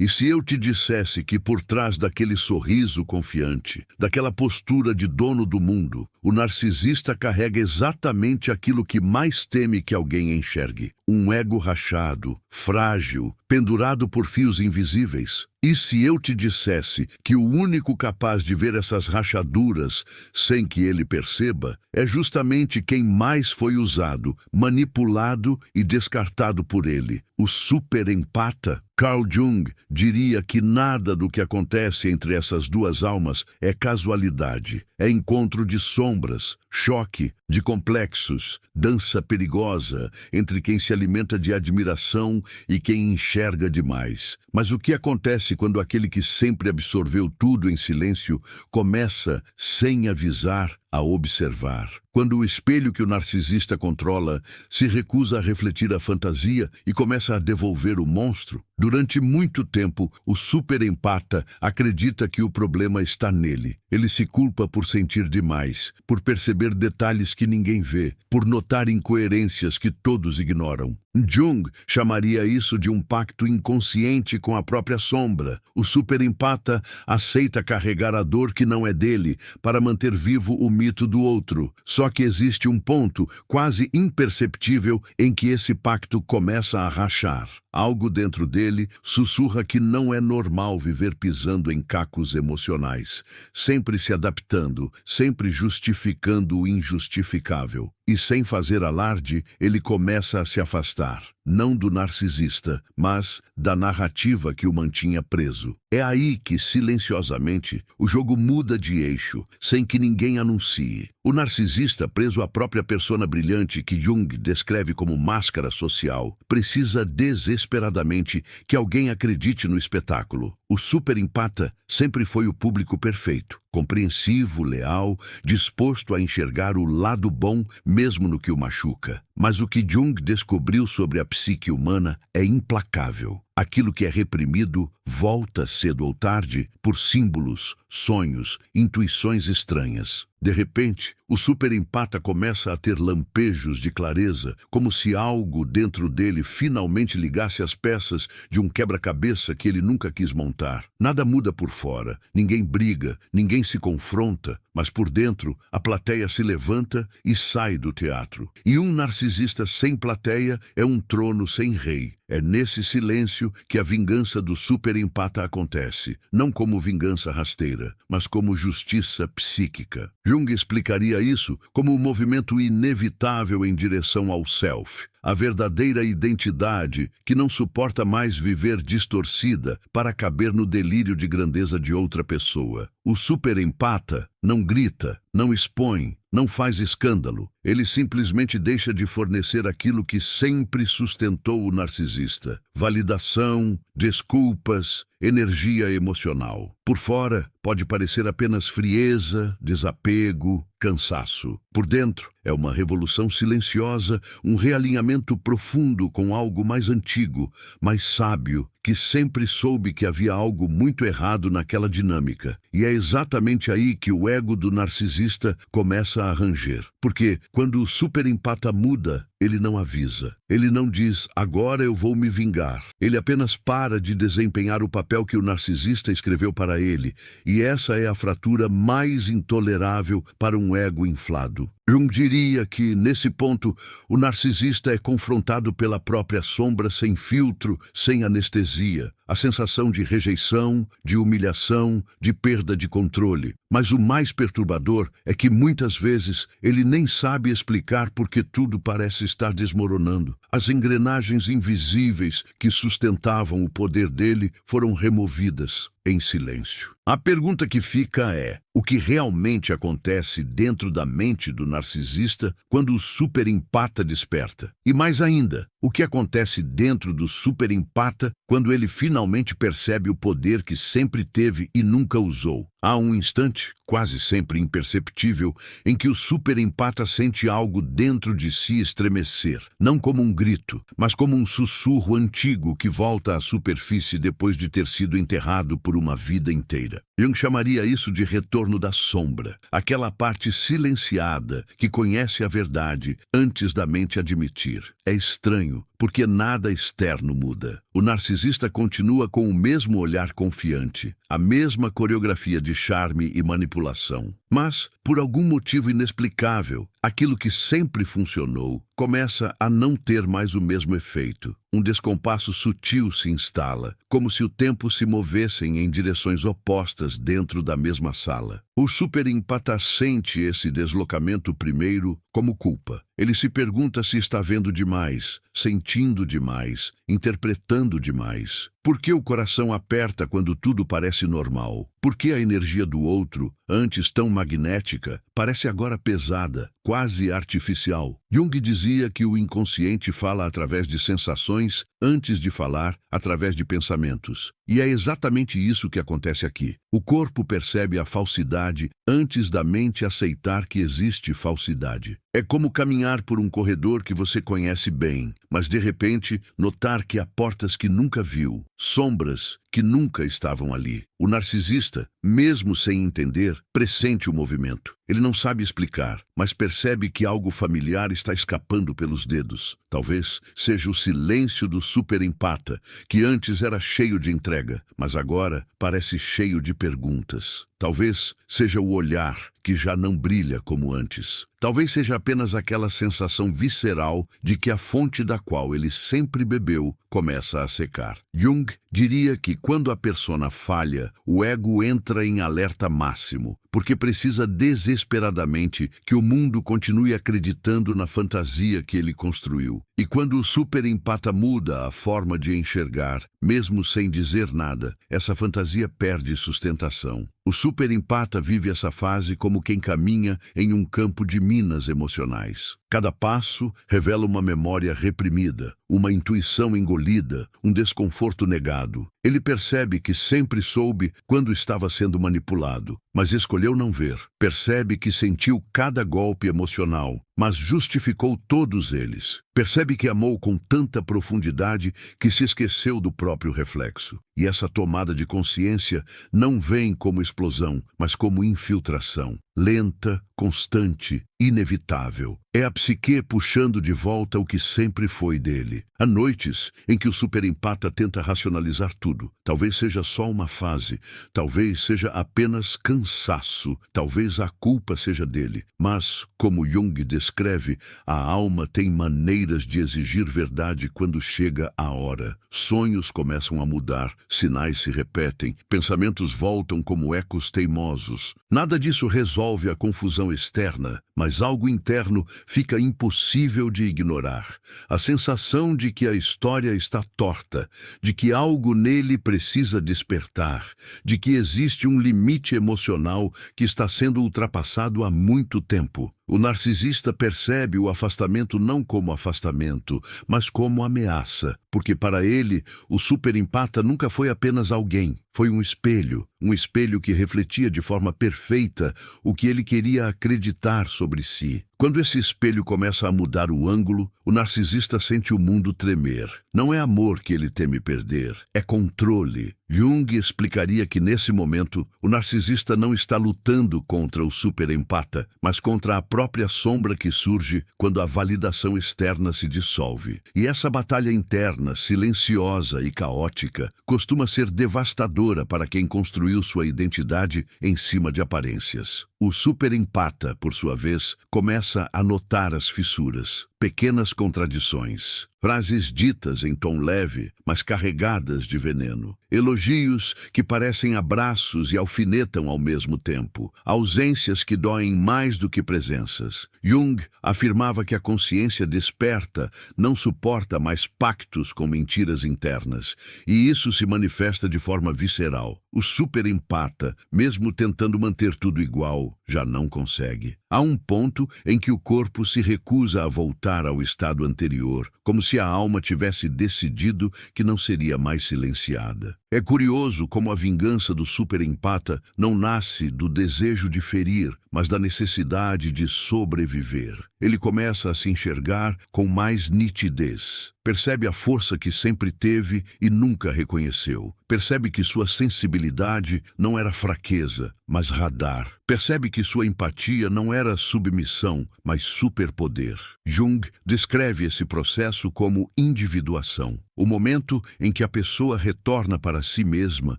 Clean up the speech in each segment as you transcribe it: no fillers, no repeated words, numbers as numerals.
E se eu te dissesse que por trás daquele sorriso confiante, daquela postura de dono do mundo, o narcisista carrega exatamente aquilo que mais teme que alguém enxergue: um ego rachado, frágil, pendurado por fios invisíveis? E se eu te dissesse que o único capaz de ver essas rachaduras sem que ele perceba é justamente quem mais foi usado, manipulado e descartado por ele, o superempata? Carl Jung diria que nada do que acontece entre essas duas almas é casualidade, é encontro de sombras, choque de complexos, dança perigosa entre quem se alimenta de admiração e quem enxerga demais. Mas o que acontece quando aquele que sempre absorveu tudo em silêncio começa, sem avisar, a observar? Quando o espelho que o narcisista controla se recusa a refletir a fantasia e começa a devolver o monstro? Durante muito tempo, o superempata acredita que o problema está nele. Ele se culpa por sentir demais, por perceber detalhes que ninguém vê, por notar incoerências que todos ignoram. Jung chamaria isso de um pacto inconsciente com a própria sombra. O superempata aceita carregar a dor que não é dele para manter vivo o mito do outro. Só que existe um ponto quase imperceptível em que esse pacto começa a rachar. Algo dentro dele sussurra que não é normal viver pisando em cacos emocionais, sempre se adaptando, sempre justificando o injustificável. E sem fazer alarde, ele começa a se afastar, não do narcisista, mas da narrativa que o mantinha preso. É aí que, silenciosamente, o jogo muda de eixo, sem que ninguém anuncie. O narcisista, preso à própria persona brilhante que Jung descreve como máscara social, precisa desesperadamente que alguém acredite no espetáculo. O superempata sempre foi o público perfeito, compreensivo, leal, disposto a enxergar o lado bom mesmo no que o machuca. Mas o que Jung descobriu sobre a psique humana é implacável. Aquilo que é reprimido volta cedo ou tarde por símbolos, sonhos, intuições estranhas. De repente, o superempata começa a ter lampejos de clareza, como se algo dentro dele finalmente ligasse as peças de um quebra-cabeça que ele nunca quis montar. Nada muda por fora, ninguém briga, ninguém se confronta, mas por dentro a plateia se levanta e sai do teatro. E um narcisista sem plateia é um trono sem rei. É nesse silêncio que a vingança do superempata acontece, não como vingança rasteira, mas como justiça psíquica. Jung explicaria isso como um movimento inevitável em direção ao self, a verdadeira identidade que não suporta mais viver distorcida para caber no delírio de grandeza de outra pessoa. O superempata não grita, não expõe, não faz escândalo. Ele simplesmente deixa de fornecer aquilo que sempre sustentou o narcisista: validação, desculpas, energia emocional. Por fora, pode parecer apenas frieza, desapego, cansaço. Por dentro, é uma revolução silenciosa, um realinhamento profundo com algo mais antigo, mais sábio, que sempre soube que havia algo muito errado naquela dinâmica. E é exatamente aí que o ego do narcisista começa a ranger. Porque, quando o superempata muda, ele não avisa. Ele não diz: agora eu vou me vingar. Ele apenas para de desempenhar o papel que o narcisista escreveu para ele. E essa é a fratura mais intolerável para um ego inflado. Jung diria que, nesse ponto, o narcisista é confrontado pela própria sombra sem filtro, sem anestesia. A sensação de rejeição, de humilhação, de perda de controle. Mas o mais perturbador é que, muitas vezes, ele nem sabe explicar por que tudo parece estar desmoronando. As engrenagens invisíveis que sustentavam o poder dele foram removidas em silêncio. A pergunta que fica é: o que realmente acontece dentro da mente do narcisista quando o superempata desperta? E mais ainda, o que acontece dentro do superempata quando ele finalmente percebe o poder que sempre teve e nunca usou? Há um instante, quase sempre imperceptível, em que o superempata sente algo dentro de si estremecer, não como um grito, mas como um sussurro antigo que volta à superfície depois de ter sido enterrado por uma vida inteira. Jung chamaria isso de retorno da sombra, aquela parte silenciada que conhece a verdade antes da mente admitir. É estranho, porque nada externo muda. O narcisista continua com o mesmo olhar confiante, a mesma coreografia de charme e manipulação. Mas, por algum motivo inexplicável, aquilo que sempre funcionou começa a não ter mais o mesmo efeito. Um descompasso sutil se instala, como se o tempo se movessem em direções opostas dentro da mesma sala. O superempata sente esse deslocamento primeiro como culpa. Ele se pergunta se está vendo demais, sentindo demais, interpretando demais. Por que o coração aperta quando tudo parece normal? Por que a energia do outro, antes tão magnética, parece agora pesada, quase artificial? Jung dizia que o inconsciente fala através de sensações antes de falar através de pensamentos. E é exatamente isso que acontece aqui. O corpo percebe a falsidade antes da mente aceitar que existe falsidade. É como caminhar por um corredor que você conhece bem, mas de repente notar que há portas que nunca viu, sombras que nunca estavam ali. O narcisista, mesmo sem entender, pressente o movimento. Ele não sabe explicar, mas percebe que algo familiar está escapando pelos dedos. Talvez seja o silêncio do superempata, que antes era cheio de entrega, mas agora parece cheio de perguntas. Talvez seja o olhar, que já não brilha como antes. Talvez seja apenas aquela sensação visceral de que a fonte da qual ele sempre bebeu começa a secar. Jung diria que quando a persona falha, o ego entra em alerta máximo, porque precisa desesperadamente que o mundo continue acreditando na fantasia que ele construiu. E quando o superempata muda a forma de enxergar, mesmo sem dizer nada, essa fantasia perde sustentação. O superempata vive essa fase como quem caminha em um campo de minas emocionais. Cada passo revela uma memória reprimida, uma intuição engolida, um desconforto negado. Ele percebe que sempre soube quando estava sendo manipulado, mas escolheu não ver. Percebe que sentiu cada golpe emocional, mas justificou todos eles. Percebe que amou com tanta profundidade que se esqueceu do próprio reflexo. E essa tomada de consciência não vem como explosão, mas como infiltração. Lenta, constante, inevitável. É a psique puxando de volta o que sempre foi dele. Há noites em que o superempata tenta racionalizar tudo. Talvez seja só uma fase, talvez seja apenas cansaço, talvez a culpa seja dele. Mas, como Jung descreve, a alma tem maneiras de exigir verdade quando chega a hora. Sonhos começam a mudar, sinais se repetem, pensamentos voltam como ecos teimosos. Nada disso resolve a confusão externa, mas algo interno fica impossível de ignorar. A sensação de que a história está torta, de que algo nele precisa despertar, de que existe um limite emocional que está sendo ultrapassado há muito tempo. O narcisista percebe o afastamento não como afastamento, mas como ameaça, porque para ele, o superempata nunca foi apenas alguém, foi um espelho que refletia de forma perfeita o que ele queria acreditar sobre si. Quando esse espelho começa a mudar o ângulo, o narcisista sente o mundo tremer. Não é amor que ele teme perder, é controle. Jung explicaria que nesse momento, o narcisista não está lutando contra o superempata, mas contra a própria sombra que surge quando a validação externa se dissolve. E essa batalha interna, silenciosa e caótica, costuma ser devastadora para quem construiu sua identidade em cima de aparências. O superempata, por sua vez, começa a notar as fissuras, pequenas contradições, frases ditas em tom leve, mas carregadas de veneno, elogios que parecem abraços e alfinetam ao mesmo tempo, ausências que doem mais do que presenças. Jung afirmava que a consciência desperta não suporta mais pactos com mentiras internas, e isso se manifesta de forma visceral. O superempata, mesmo tentando manter tudo igual, já não consegue. Há um ponto em que o corpo se recusa a voltar ao estado anterior, como se a alma tivesse decidido que não seria mais silenciada. É curioso como a vingança do superempata não nasce do desejo de ferir, mas da necessidade de sobreviver. Ele começa a se enxergar com mais nitidez. percebe a força que sempre teve e nunca reconheceu. Percebe que sua sensibilidade não era fraqueza, mas radar. Percebe que sua empatia não era submissão, mas superpoder. Jung descreve esse processo como individuação, o momento em que a pessoa retorna para si mesma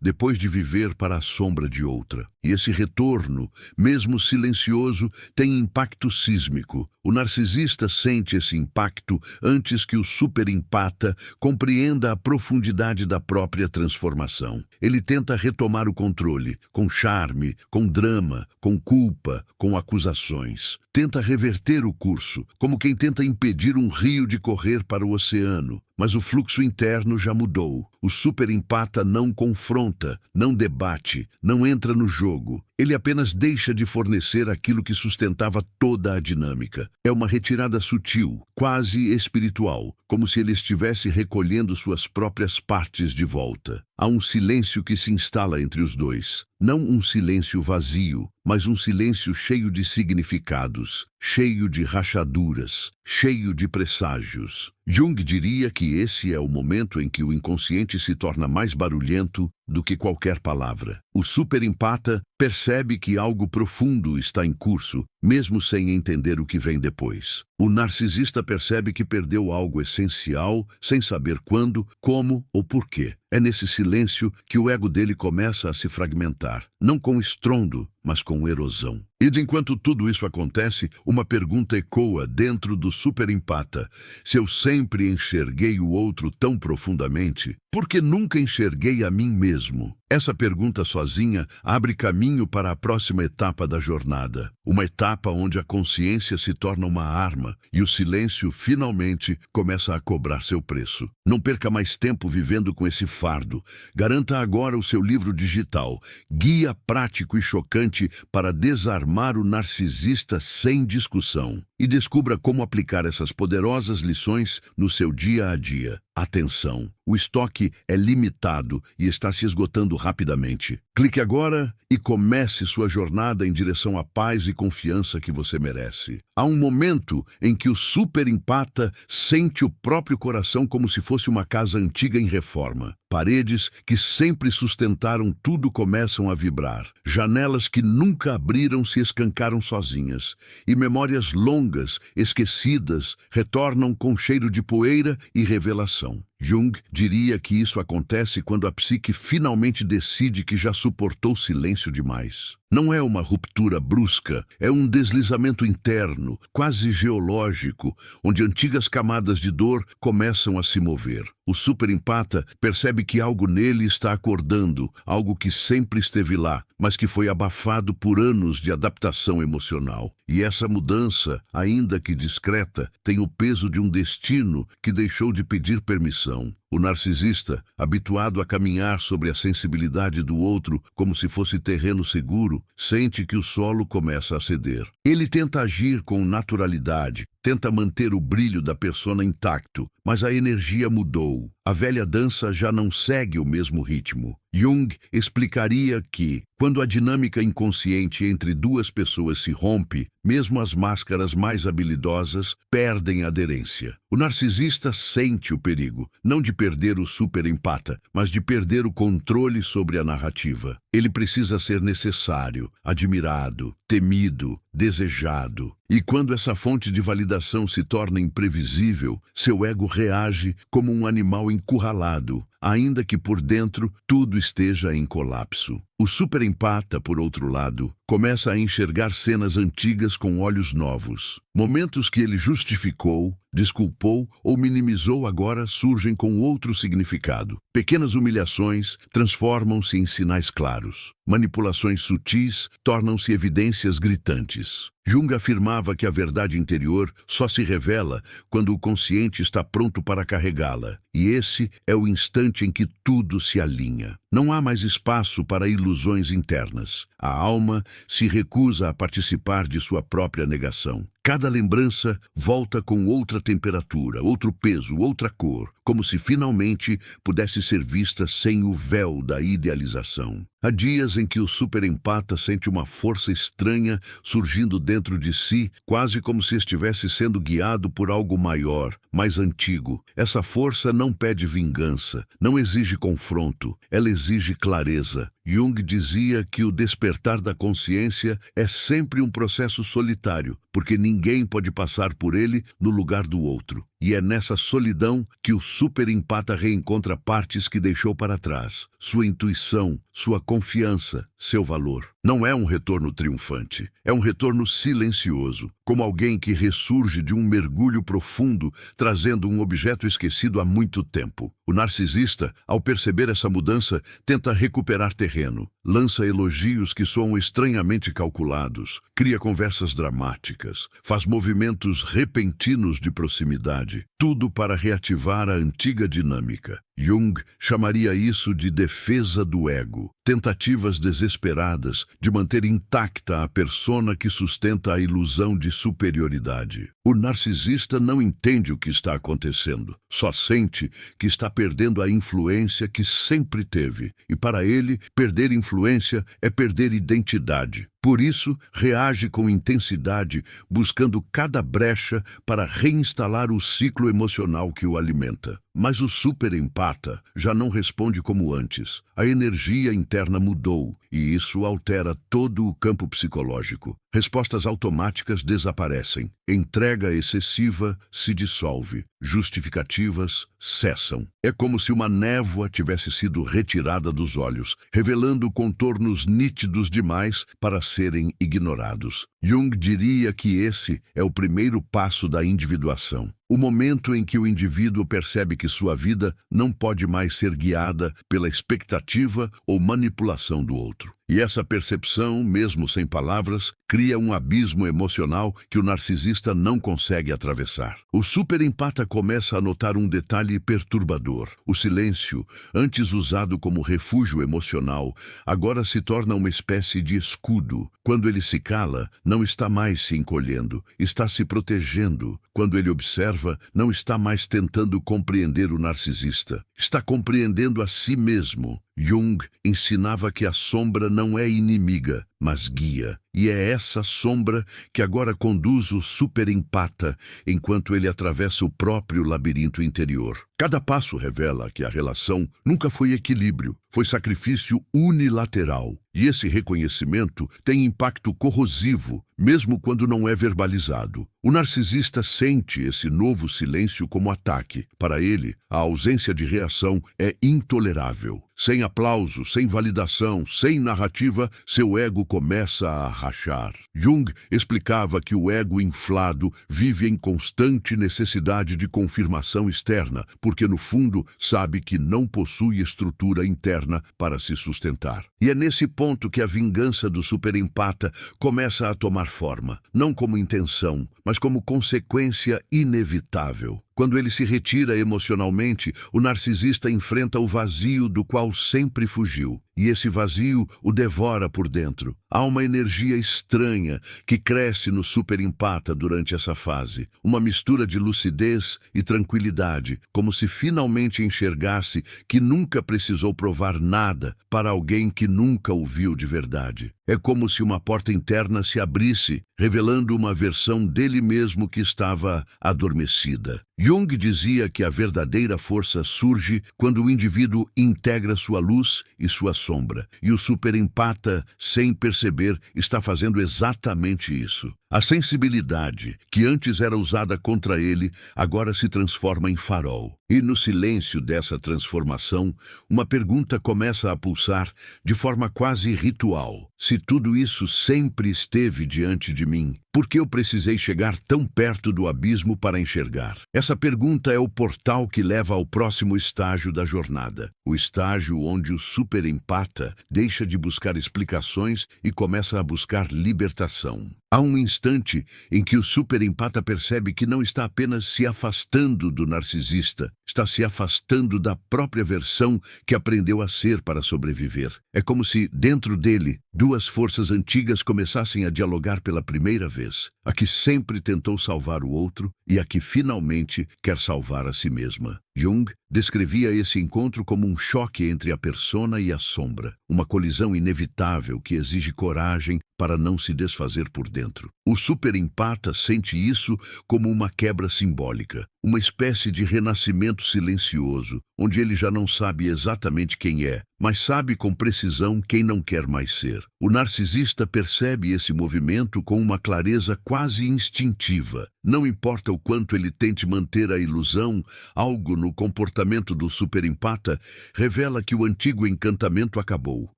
depois de viver para a sombra de outra. E esse retorno, mesmo silencioso, tem impacto sísmico. O narcisista sente esse impacto antes que o superempata compreenda a profundidade da própria transformação. Ele tenta retomar o controle, com charme, com drama, com culpa, com acusações. Tenta reverter o curso, como quem tenta impedir um rio de correr para o oceano. Mas o fluxo interno já mudou. O superempata não confronta, não debate, não entra no jogo. Ele apenas deixa de fornecer aquilo que sustentava toda a dinâmica. É uma retirada sutil, quase espiritual, como se ele estivesse recolhendo suas próprias partes de volta. Há um silêncio que se instala entre os dois. Não um silêncio vazio, mas um silêncio cheio de significados, cheio de rachaduras, cheio de presságios. Jung diria que esse é o momento em que o inconsciente se torna mais barulhento do que qualquer palavra. O superempata percebe que algo profundo está em curso, mesmo sem entender o que vem depois. O narcisista percebe que perdeu algo essencial, sem saber quando, como ou porquê. É nesse silêncio que o ego dele começa a se fragmentar, não com estrondo, mas com erosão. E de enquanto tudo isso acontece, uma pergunta ecoa dentro do superempata. Se eu sempre enxerguei o outro tão profundamente, por que nunca enxerguei a mim mesmo? Essa pergunta sozinha abre caminho para a próxima etapa da jornada. Uma etapa onde a consciência se torna uma arma e o silêncio finalmente começa a cobrar seu preço. Não perca mais tempo vivendo com esse fardo. Garanta agora o seu livro digital, Guia Prático e Chocante para Desarmar o Narcisista Sem Discussão. E descubra como aplicar essas poderosas lições no seu dia a dia. Atenção! O estoque é limitado e está se esgotando rapidamente. Clique agora e comece sua jornada em direção à paz e confiança que você merece. Há um momento em que o superempata sente o próprio coração como se fosse uma casa antiga em reforma. Paredes que sempre sustentaram tudo começam a vibrar. Janelas que nunca abriram se escancaram sozinhas. E memórias longas, esquecidas, retornam com cheiro de poeira e revelação. Jung diria que isso acontece quando a psique finalmente decide que já suportou silêncio demais. Não é uma ruptura brusca, é um deslizamento interno, quase geológico, onde antigas camadas de dor começam a se mover. O superempata percebe que algo nele está acordando, algo que sempre esteve lá, mas que foi abafado por anos de adaptação emocional. E essa mudança, ainda que discreta, tem o peso de um destino que deixou de pedir permissão. O narcisista, habituado a caminhar sobre a sensibilidade do outro como se fosse terreno seguro, sente que o solo começa a ceder. Ele tenta agir com naturalidade, tenta manter o brilho da persona intacto, mas a energia mudou. A velha dança já não segue o mesmo ritmo. Jung explicaria que, quando a dinâmica inconsciente entre duas pessoas se rompe, mesmo as máscaras mais habilidosas perdem aderência. O narcisista sente o perigo, não de perder o superempata, mas de perder o controle sobre a narrativa. Ele precisa ser necessário, admirado, temido, desejado. E quando essa fonte de validação se torna imprevisível, seu ego reage como um animal encurralado, ainda que por dentro tudo esteja em colapso. O superempata, por outro lado, começa a enxergar cenas antigas com olhos novos. Momentos que ele justificou, desculpou ou minimizou agora surgem com outro significado. Pequenas humilhações transformam-se em sinais claros. Manipulações sutis tornam-se evidências gritantes. Jung afirmava que a verdade interior só se revela quando o consciente está pronto para carregá-la. E esse é o instante em que tudo se alinha. Não há mais espaço para ilusões internas. A alma se recusa a participar de sua própria negação. Cada lembrança volta com outra temperatura, outro peso, outra cor, como se finalmente pudesse ser vista sem o véu da idealização. Há dias em que o superempata sente uma força estranha surgindo dentro de si, quase como se estivesse sendo guiado por algo maior, mais antigo. Essa força não pede vingança, não exige confronto, ela exige clareza. Jung dizia que o despertar da consciência é sempre um processo solitário, porque ninguém pode passar por ele no lugar do outro. E é nessa solidão que o superempata reencontra partes que deixou para trás, sua intuição, sua confiança, seu valor. Não é um retorno triunfante, é um retorno silencioso, como alguém que ressurge de um mergulho profundo, trazendo um objeto esquecido há muito tempo. O narcisista, ao perceber essa mudança, tenta recuperar terreno, lança elogios que soam estranhamente calculados, cria conversas dramáticas, faz movimentos repentinos de proximidade, tudo para reativar a antiga dinâmica. Jung chamaria isso de defesa do ego, tentativas desesperadas de manter intacta a persona que sustenta a ilusão de superioridade. O narcisista não entende o que está acontecendo, só sente que está perdendo a influência que sempre teve, e para ele, perder influência é perder identidade. Por isso, reage com intensidade, buscando cada brecha para reinstalar o ciclo emocional que o alimenta. Mas o superempata já não responde como antes. A energia interna mudou, e isso altera todo o campo psicológico. Respostas automáticas desaparecem. Entrega excessiva se dissolve. Justificativas cessam. É como se uma névoa tivesse sido retirada dos olhos, revelando contornos nítidos demais para serem ignorados. Jung diria que esse é o primeiro passo da individuação. O momento em que o indivíduo percebe que sua vida não pode mais ser guiada pela expectativa ou manipulação do outro. E essa percepção, mesmo sem palavras, cria um abismo emocional que o narcisista não consegue atravessar. O superempata começa a notar um detalhe perturbador. O silêncio, antes usado como refúgio emocional, agora se torna uma espécie de escudo. Quando ele se cala, não está mais se encolhendo, está se protegendo. Quando ele observa, não está mais tentando compreender o narcisista, está compreendendo a si mesmo. Jung ensinava que a sombra não é inimiga, mas guia. E é essa sombra que agora conduz o superempata enquanto ele atravessa o próprio labirinto interior. Cada passo revela que a relação nunca foi equilíbrio, foi sacrifício unilateral. E esse reconhecimento tem impacto corrosivo, mesmo quando não é verbalizado. O narcisista sente esse novo silêncio como ataque. Para ele, a ausência de reação é intolerável. Sem aplauso, sem validação, sem narrativa, seu ego começa a rachar. Jung explicava que o ego inflado vive em constante necessidade de confirmação externa, porque no fundo sabe que não possui estrutura interna para se sustentar. E é nesse ponto que a vingança do superempata começa a tomar forma, não como intenção, mas como consequência inevitável. Quando ele se retira emocionalmente, o narcisista enfrenta o vazio do qual sempre fugiu. E esse vazio o devora por dentro. Há uma energia estranha que cresce no superempata durante essa fase. Uma mistura de lucidez e tranquilidade, como se finalmente enxergasse que nunca precisou provar nada para alguém que nunca o viu de verdade. É como se uma porta interna se abrisse, revelando uma versão dele mesmo que estava adormecida. Jung dizia que a verdadeira força surge quando o indivíduo integra sua luz e sua sombra. E o superempata, sem perceber, está fazendo exatamente isso. A sensibilidade, que antes era usada contra ele, agora se transforma em farol. E no silêncio dessa transformação, uma pergunta começa a pulsar de forma quase ritual. Se tudo isso sempre esteve diante de mim, por que eu precisei chegar tão perto do abismo para enxergar? Essa pergunta é o portal que leva ao próximo estágio da jornada. O estágio onde o superempata deixa de buscar explicações e começa a buscar libertação. Há um instante em que o superempata percebe que não está apenas se afastando do narcisista, está se afastando da própria versão que aprendeu a ser para sobreviver. É como se, dentro dele, duas forças antigas começassem a dialogar pela primeira vez, a que sempre tentou salvar o outro e a que finalmente quer salvar a si mesma. Jung descrevia esse encontro como um choque entre a persona e a sombra, uma colisão inevitável que exige coragem para não se desfazer por dentro. O superempata sente isso como uma quebra simbólica, uma espécie de renascimento silencioso, onde ele já não sabe exatamente quem é, mas sabe com precisão quem não quer mais ser. O narcisista percebe esse movimento com uma clareza quase instintiva. Não importa o quanto ele tente manter a ilusão, algo no comportamento do superempata revela que o antigo encantamento acabou.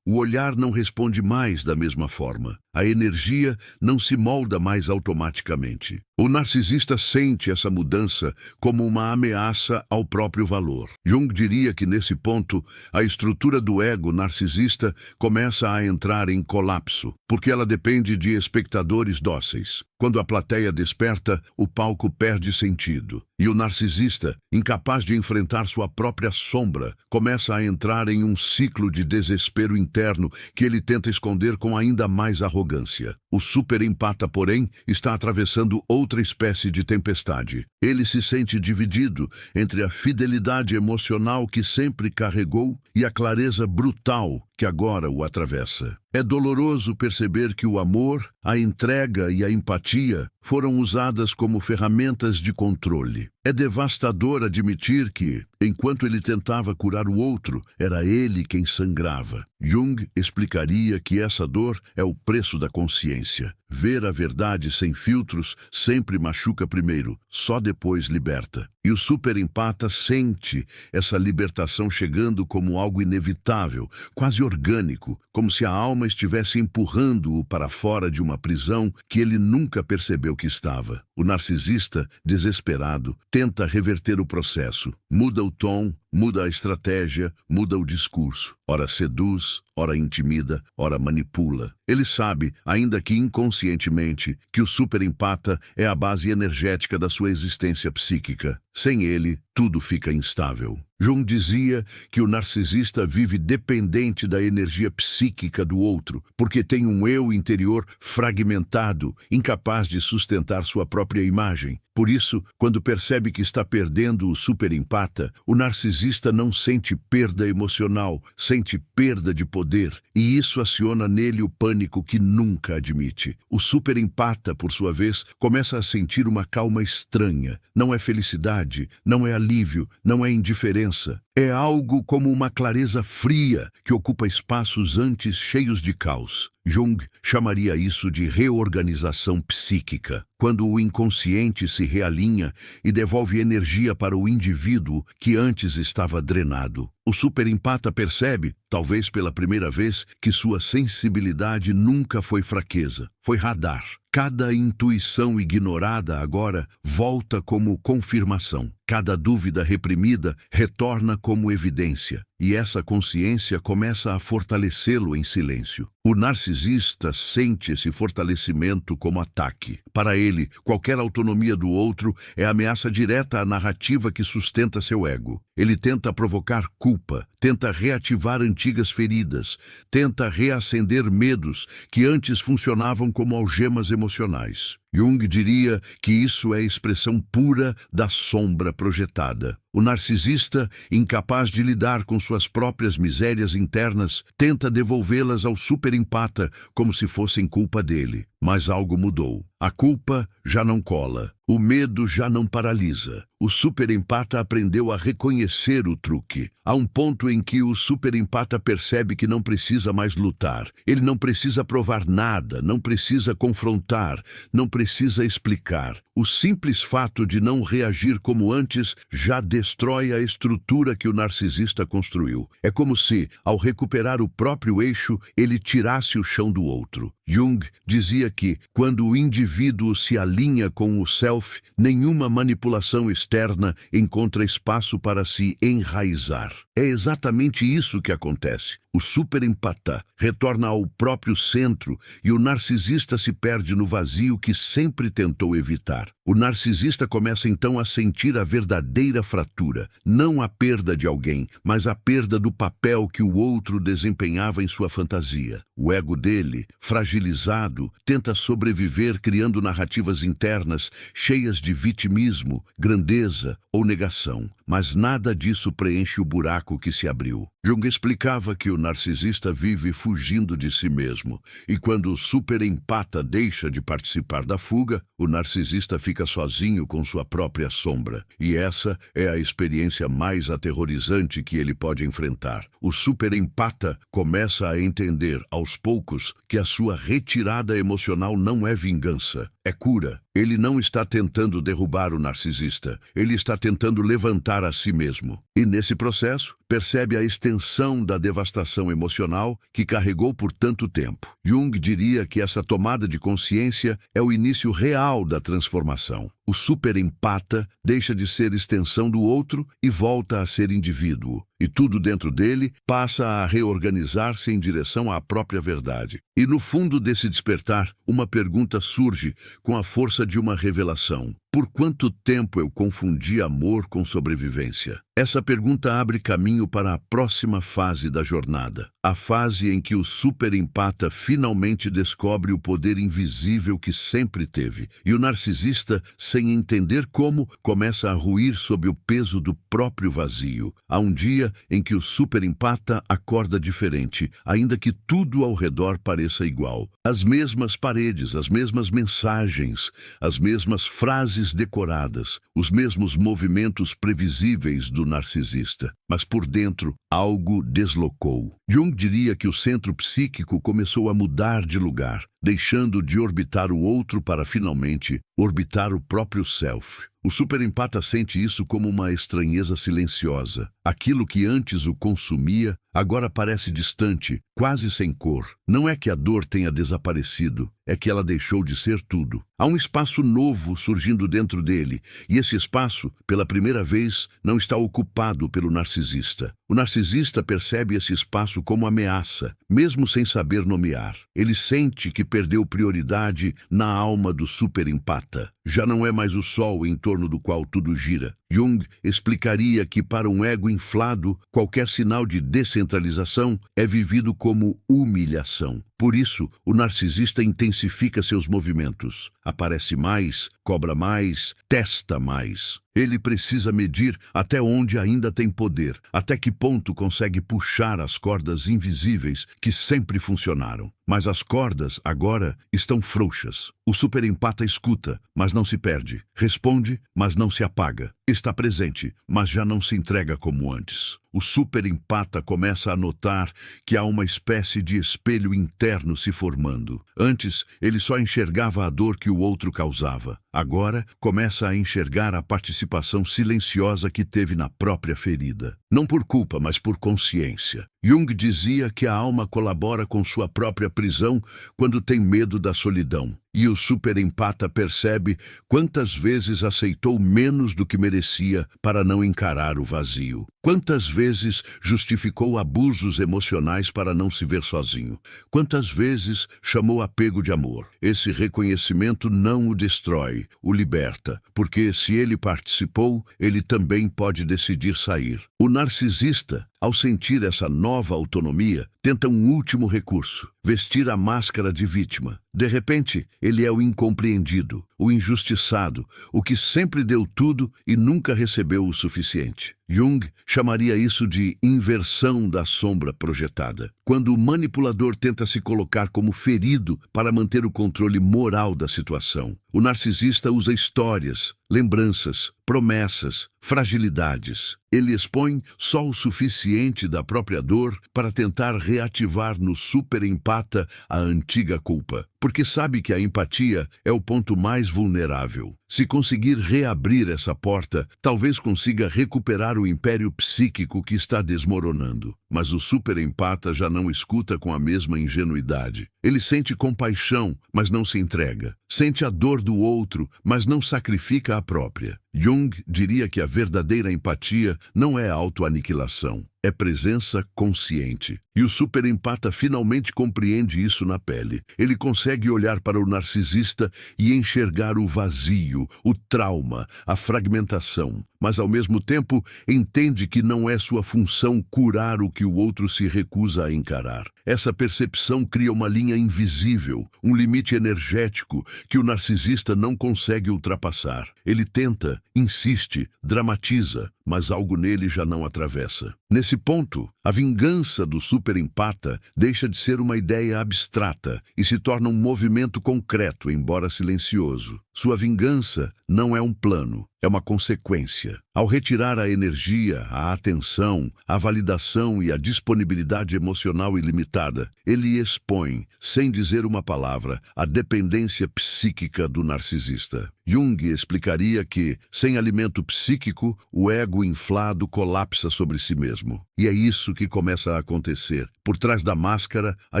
O olhar não responde mais da mesma forma. A energia não se molda mais automaticamente. O narcisista sente essa mudança como uma ameaça ao próprio valor. Jung diria que nesse ponto, a estrutura do ego narcisista começa a entrar em colapso, porque ela depende de espectadores dóceis. Quando a plateia desperta, o palco perde sentido. E o narcisista, incapaz de enfrentar sua própria sombra, começa a entrar em um ciclo de desespero interno que ele tenta esconder com ainda mais arrogância. O superempata, porém, está atravessando outra espécie de tempestade. Ele se sente dividido entre a fidelidade emocional que sempre carregou e a clareza brutal que agora o atravessa. É doloroso perceber que o amor, a entrega e a empatia foram usadas como ferramentas de controle. É devastador admitir que, enquanto ele tentava curar o outro, era ele quem sangrava. Jung explicaria que essa dor é o preço da consciência. Ver a verdade sem filtros sempre machuca primeiro, só depois liberta. E o superempata sente essa libertação chegando como algo inevitável, quase orgânico, como se a alma estivesse empurrando-o para fora de uma prisão que ele nunca percebeu que estava. O narcisista, desesperado, tenta reverter o processo. Muda o tom, muda a estratégia, muda o discurso. Ora seduz, ora intimida, ora manipula. Ele sabe, ainda que inconscientemente, que o superempata é a base energética da sua existência psíquica. Sem ele, tudo fica instável. Jung dizia que o narcisista vive dependente da energia psíquica do outro, porque tem um eu interior fragmentado, incapaz de sustentar sua própria imagem. Por isso, quando percebe que está perdendo o superempata, o narcisista não sente perda emocional, sente perda de poder, e isso aciona nele o pânico que nunca admite. O superempata, por sua vez, começa a sentir uma calma estranha. Não é felicidade, não é alívio, não é indiferença. É algo como uma clareza fria que ocupa espaços antes cheios de caos. Jung chamaria isso de reorganização psíquica, quando o inconsciente se realinha e devolve energia para o indivíduo que antes estava drenado. O superempata percebe, talvez pela primeira vez, que sua sensibilidade nunca foi fraqueza, foi radar. Cada intuição ignorada agora volta como confirmação. Cada dúvida reprimida retorna como evidência. E essa consciência começa a fortalecê-lo em silêncio. O narcisista sente esse fortalecimento como ataque. Para ele, qualquer autonomia do outro é ameaça direta à narrativa que sustenta seu ego. Ele tenta provocar culpa, tenta reativar antigas feridas, tenta reacender medos que antes funcionavam como algemas emocionais. Jung diria que isso é expressão pura da sombra projetada. O narcisista, incapaz de lidar com suas próprias misérias internas, tenta devolvê-las ao superempata como se fossem culpa dele. Mas algo mudou. A culpa já não cola. O medo já não paralisa. O superempata aprendeu a reconhecer o truque. Há um ponto em que o superempata percebe que não precisa mais lutar. Ele não precisa provar nada, não precisa confrontar, não precisa explicar. O simples fato de não reagir como antes já destrói a estrutura que o narcisista construiu. É como se, ao recuperar o próprio eixo, ele tirasse o chão do outro. Jung dizia que, quando o indivíduo se alinha com o self, nenhuma manipulação externa encontra espaço para se enraizar. É exatamente isso que acontece. O superempata retorna ao próprio centro e o narcisista se perde no vazio que sempre tentou evitar. O narcisista começa então a sentir a verdadeira fratura, não a perda de alguém, mas a perda do papel que o outro desempenhava em sua fantasia. O ego dele, fragilizado, tenta sobreviver criando narrativas internas cheias de vitimismo, grandeza ou negação. Mas nada disso preenche o buraco que se abriu. Jung explicava que o narcisista vive fugindo de si mesmo, e quando o superempata deixa de participar da fuga, o narcisista fica sozinho com sua própria sombra. E essa é a experiência mais aterrorizante que ele pode enfrentar. O superempata começa a entender, aos poucos, que a sua retirada emocional não é vingança, é cura. Ele não está tentando derrubar o narcisista, ele está tentando levantar a si mesmo. E nesse processo, percebe a extensão da devastação emocional que carregou por tanto tempo. Jung diria que essa tomada de consciência é o início real da transformação. O superempata deixa de ser extensão do outro e volta a ser indivíduo. E tudo dentro dele passa a reorganizar-se em direção à própria verdade. E no fundo desse despertar, uma pergunta surge com a força de uma revelação. Por quanto tempo eu confundi amor com sobrevivência? Essa pergunta abre caminho para a próxima fase da jornada. A fase em que o superempata finalmente descobre o poder invisível que sempre teve. E o narcisista, sem entender como, começa a ruir sob o peso do próprio vazio. Há um dia em que o superempata acorda diferente, ainda que tudo ao redor pareça igual. As mesmas paredes, as mesmas mensagens, as mesmas frases decoradas, os mesmos movimentos previsíveis do narcisista. Mas por dentro, algo deslocou. Jung diria que o centro psíquico começou a mudar de lugar, deixando de orbitar o outro para finalmente orbitar o próprio self. O superempata sente isso como uma estranheza silenciosa. Aquilo que antes o consumia, agora parece distante, quase sem cor. Não é que a dor tenha desaparecido, é que ela deixou de ser tudo. Há um espaço novo surgindo dentro dele, e esse espaço, pela primeira vez, não está ocupado pelo narcisista. O narcisista percebe esse espaço como ameaça, mesmo sem saber nomear. Ele sente que perdeu prioridade na alma do superempata. Já não é mais o sol em torno do qual tudo gira. Jung explicaria que para um ego inflado, qualquer sinal de descentralização é vivido como humilhação. Por isso, o narcisista intensifica seus movimentos. Aparece mais, cobra mais, testa mais. Ele precisa medir até onde ainda tem poder, até que ponto consegue puxar as cordas invisíveis que sempre funcionaram. Mas as cordas, agora, estão frouxas. O superempata escuta, mas não se perde. Responde, mas não se apaga. Está presente, mas já não se entrega como antes. O superempata começa a notar que há uma espécie de espelho interno se formando. Antes, ele só enxergava a dor que o outro causava. Agora, começa a enxergar a participação silenciosa que teve na própria ferida. Não por culpa, mas por consciência. Jung dizia que a alma colabora com sua própria prisão quando tem medo da solidão. E o superempata percebe quantas vezes aceitou menos do que merecia para não encarar o vazio. Quantas vezes justificou abusos emocionais para não se ver sozinho. Quantas vezes chamou apego de amor. Esse reconhecimento não o destrói, o liberta, porque se ele participou, ele também pode decidir sair. O narcisista, ao sentir essa nova autonomia, tenta um último recurso: vestir a máscara de vítima. De repente, ele é o incompreendido, o injustiçado, o que sempre deu tudo e nunca recebeu o suficiente. Jung chamaria isso de inversão da sombra projetada, quando o manipulador tenta se colocar como ferido para manter o controle moral da situação. O narcisista usa histórias, lembranças, promessas, fragilidades. Ele expõe só o suficiente da própria dor para tentar reativar no superempata a antiga culpa, porque sabe que a empatia é o ponto mais vulnerável. Se conseguir reabrir essa porta, talvez consiga recuperar o império psíquico que está desmoronando. Mas o superempata já não escuta com a mesma ingenuidade. Ele sente compaixão, mas não se entrega. Sente a dor do outro, mas não sacrifica a própria. Jung diria que a verdadeira empatia não é autoaniquilação, é presença consciente. E o superempata finalmente compreende isso na pele. Ele consegue olhar para o narcisista e enxergar o vazio, o trauma, a fragmentação. Mas, ao mesmo tempo, entende que não é sua função curar o que o outro se recusa a encarar. Essa percepção cria uma linha invisível, um limite energético que o narcisista não consegue ultrapassar. Ele tenta, insiste, dramatiza, mas algo nele já não atravessa. Nesse ponto, a vingança do superempata deixa de ser uma ideia abstrata e se torna um movimento concreto, embora silencioso. Sua vingança não é um plano, é uma consequência. Ao retirar a energia, a atenção, a validação e a disponibilidade emocional ilimitada, ele expõe, sem dizer uma palavra, a dependência psíquica do narcisista. Jung explicaria que, sem alimento psíquico, o ego inflado colapsa sobre si mesmo. E é isso que começa a acontecer. Por trás da máscara, a